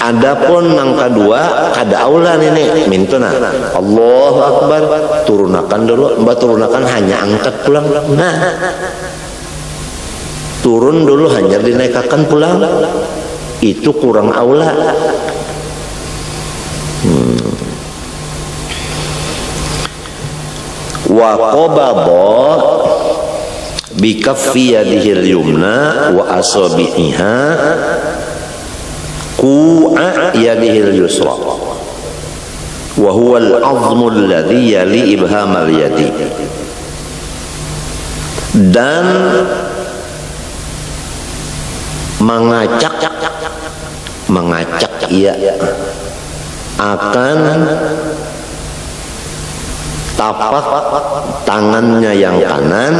Adapun nang kedua kada aula ini mintuna Allahu Akbar turunakan dulu, mbak turunakan hanya angkat pulang. Nah, turun dulu hanya dinaikkan pulang, itu kurang aula. Wa qabada bi kaffi yadihi al-yumna wa asabiha ku'a yadihi al-yusra wa huwa al-'azmu alladhi yali ibham al-yadi, dan mengacak ia akan tapak tangannya yang kanan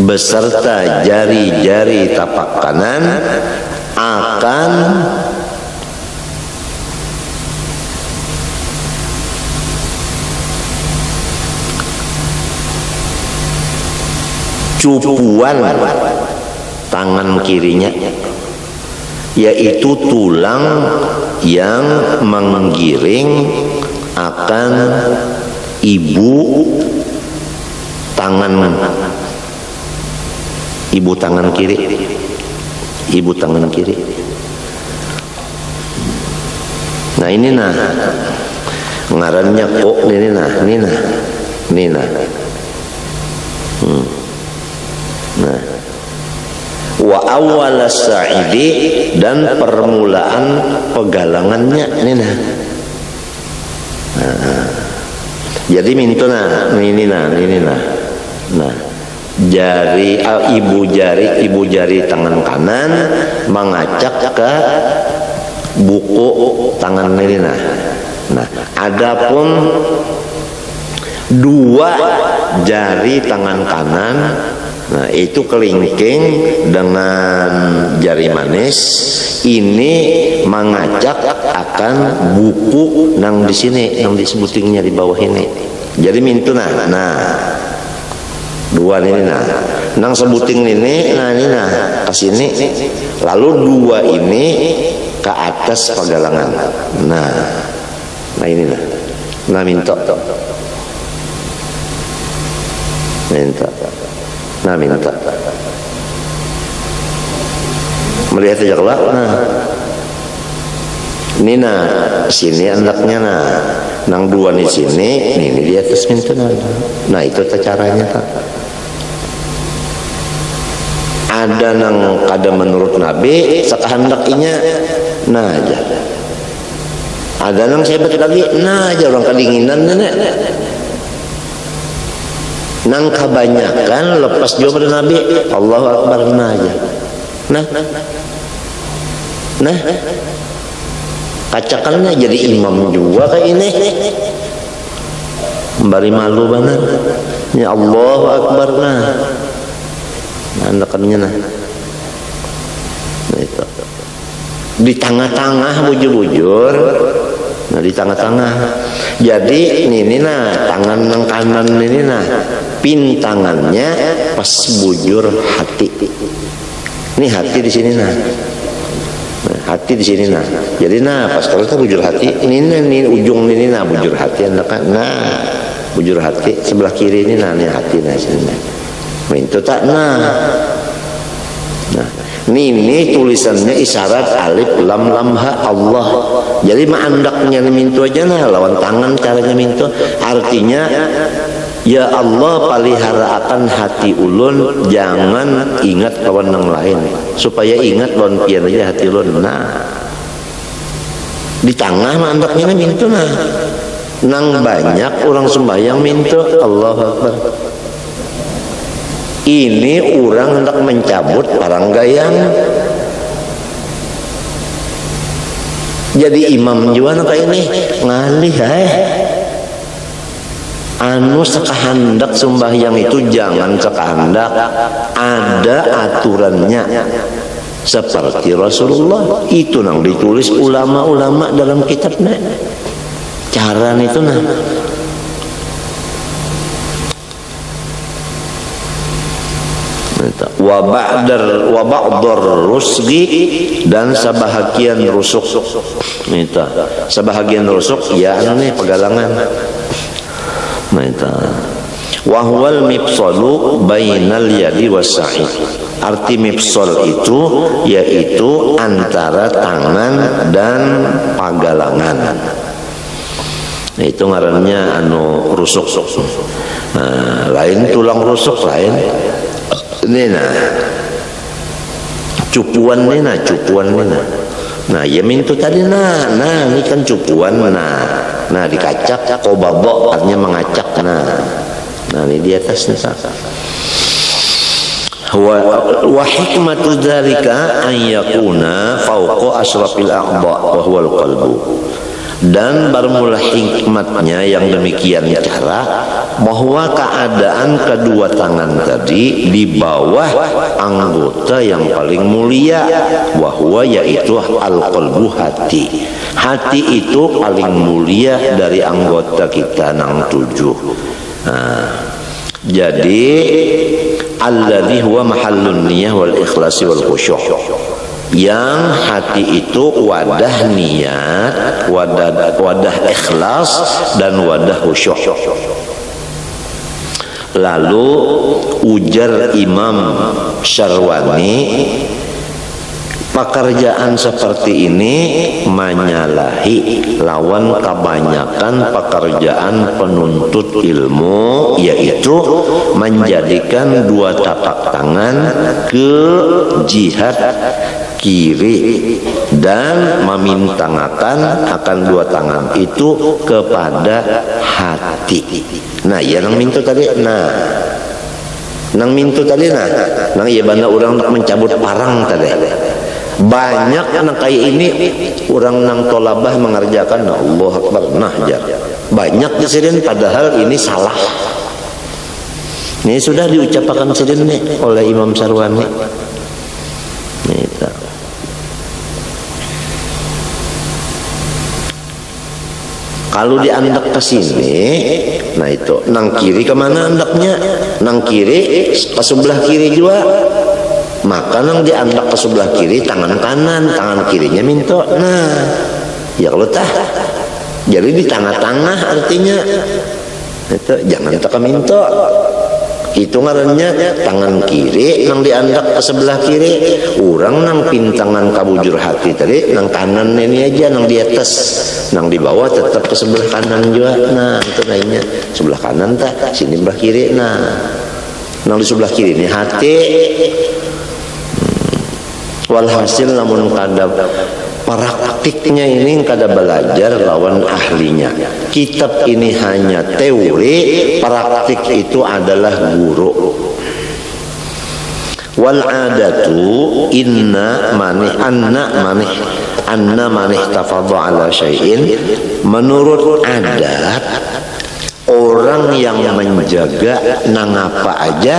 beserta jari-jari tapak kanan akan cupuan tangan kirinya, yaitu tulang yang menggiring akan ibu tangan kiri, ibu tangan kiri. Nah ini nah ngarannya kok ini nah. Nah, wa awal sa'idi, dan permulaan pegalangannya ini nah. Jadi mintuna ini nah. Nah, jari ibu jari tangan kanan mengacak ke buku tangan ini nah. Nah, adapun dua jari tangan kanan, nah itu kelingking dengan jari manis ini mengacak akan buku nang di sini, yang disebutingnya di bawah ini. Jadi mintuna nah dua ini nah nang sebuting ini nah ini nah ke sini, lalu dua ini ke atas pegalangan. Nah ini nah minta melihat aja kelak. Nah ini nah sini anaknya nah nang dua di sini, ini di atas minta nah itu caranya tak ada nang kada menurut Nabi sekahandakinya nah aja, ada nang sebat lagi nah aja orang kedinginan nenek nang kebanyakan lepas jawab dari Nabi Allahu Akbar nah aja. Nah kacakannya jadi imam juga kayak ini bari malu banget ya Allahu Akbar nah andakannya nah itu di tengah-tengah bujur-bujur. Nah di tengah-tengah, jadi ini nah tangan yang kanan ini nah pin tangannya pas bujur hati. Ini hati di sini nah hati di sini nah. Jadi nah pas kalau kita bujur hati ini ujung ini nah bujur hati nah bujur hati sebelah kiri ini nah ini hati nah sini nah. Itu tak nah ini tulisannya isyarat alif lam lam ha Allah. Jadi maandaknya mintu aja nah lawan tangan caranya mintu. Artinya Ya Allah, palihara akan hati ulun, jangan ingat kawan yang lain, supaya ingat lon pian aja hati ulun. Nah, di tengah mandaknya mintu nah. Nang banyak orang sembahyang mintu Allahu Akbar. Ini orang hendak mencabut parang gayang. Jadi imam juga kayak ini ngalih anu sekahandak sembahyang itu jangan sekahandak, ada aturannya seperti Rasulullah itu nang ditulis ulama-ulama dalam kitabnya cara itu nah. Wa ba'dar rusgi dan sebahagian rusuk. Nita sebahagian rusuk ya anu pegalangan. Nita wa huwal mifsalu bainal yadi wassa'i. Arti mifsal itu yaitu antara tangan dan pagalangan. Nah, itu ngarannya anu rusuk. Nah, lain tulang rusuk lain. Ini nah cupuan nih nah cupuan nih nah ya mintu tadi nah ini kan cupuan nah dikacak kobabo artinya mengacak nah ini di atas nih wa hikmatu dzalika an yakuna fawqa asrafil a'dha wa huwal qalbu. Dan bermula hikmatnya yang demikian cara bahwa keadaan kedua tangan tadi di bawah anggota yang paling mulia, bahwa yaitu al-qalbu hati. Hati itu paling mulia dari anggota kita nang 7. Nah, jadi alladzi huwa mahallun niyah wal ikhlasi wal khusyuk. Yang hati itu wadah niat, wadah ikhlas dan wadah khusyuk. Lalu ujar Imam Syarwani, pekerjaan seperti ini menyalahi lawan kebanyakan pekerjaan penuntut ilmu, yaitu menjadikan dua tapak tangan ke jihad kiri dan memintangakan akan dua tangan itu kepada hati. Nah, ya nang mintu tadi, nang iya banda orang nak mencabut parang tadi. Banyak anak kayak ini orang nang tolabah mengerjakan Allah Akbar nahjar. Banyak disini padahal ini salah. Ini sudah diucapkan sini oleh Imam Syarwani. Kalau diandak ke sini, nah itu nang kiri kemana andaknya? Nang kiri ke sebelah kiri juga. Maka nang diandak ke sebelah kiri tangan kanan, tangan kirinya minto. Nah, ya kalau tah, jadi di tengah-tengah artinya itu jangan tak minto. Itu ngarannya tangan kiri nang diandak ke sebelah kiri, orang nang pintangan kabujur hati tadi nang kanan ini aja nang di atas, nang di bawah tetap ke sebelah kanan juga. Nah itu lainnya sebelah kanan tak, sini sebelah kiri. Nah nang di sebelah kiri ini hati. Walhasil namun kadang praktiknya ini kada belajar lawan ahlinya. Kitab ini hanya teori, praktik itu adalah guru. Wal adatu anna manih tafadha ala syai'in. Menurut adat orang yang menjaga nang apa aja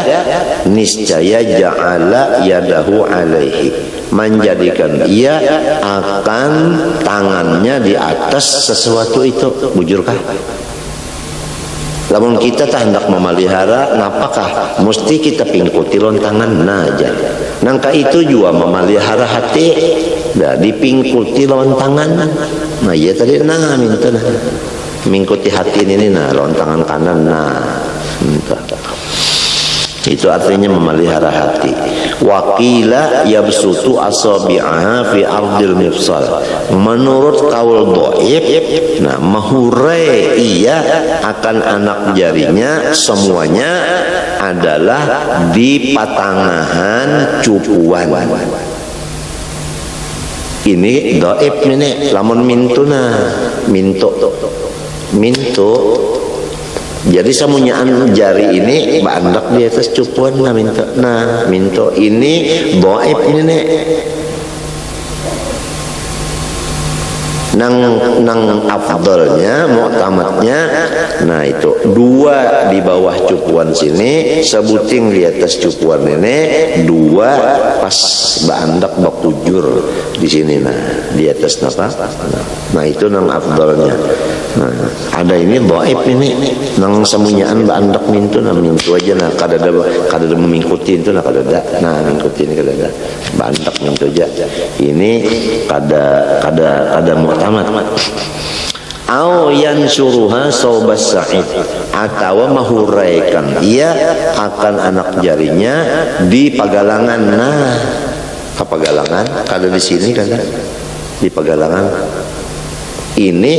niscaya ja'ala yadahu alaihi, menjadikan ia akan tangannya di atas sesuatu itu. Bujurkah? Lamun kita tak hendak memelihara, napakah mesti kita pingkuti lontangan aja. Nangka itu juga memelihara hati, dah dipingkuti lontangan. Nah ya tadi minta mengikuti hati ini nah lawan tangan kanan nah minta. Itu artinya memelihara hati. Wakila yabsutu asabi'aha fi ardil mifsal. Menurut kaul dhaif, nah mahurai ia akan anak jarinya semuanya adalah di patangahan cupuan. Ini dhaif ini lamun mintuna, minto. Jadi samunyaan jari ini bandak di atas cupuan lah minto. Nah, minto ini dhaif ini nek. Nang afdalnya, mu'tamadnya, nah itu dua di bawah cupuan sini, sebuting di atas cupuan ini, dua pas bandak bakujur di sini, nah di atas napa? Nah itu nang afdalnya. Nah, ada ini dhaif ini, nang semunyaan bandak mintu, nah mintu aja, nah kadada memingkuti itu, nah kadada, nah mingkuti ini kadada, bandak mintu aja. Ini kada mu'tamad. Au yansuruha saubas sa'id, atau mahuraikan ia akan anak jarinya di pagalangan. Nah, ke pagalangan kada di sini kada di pagalangan. Ini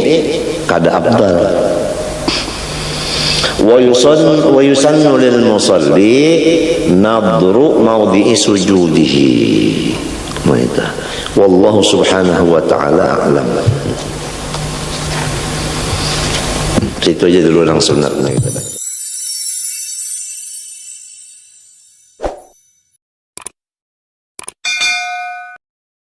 kada abdal. Wa yusannu lil musalli nadru mawdi'i sujudihi. Wallahu subhanahu wa ta'ala a'lam. Itu aja dulu yang sunatnya kita.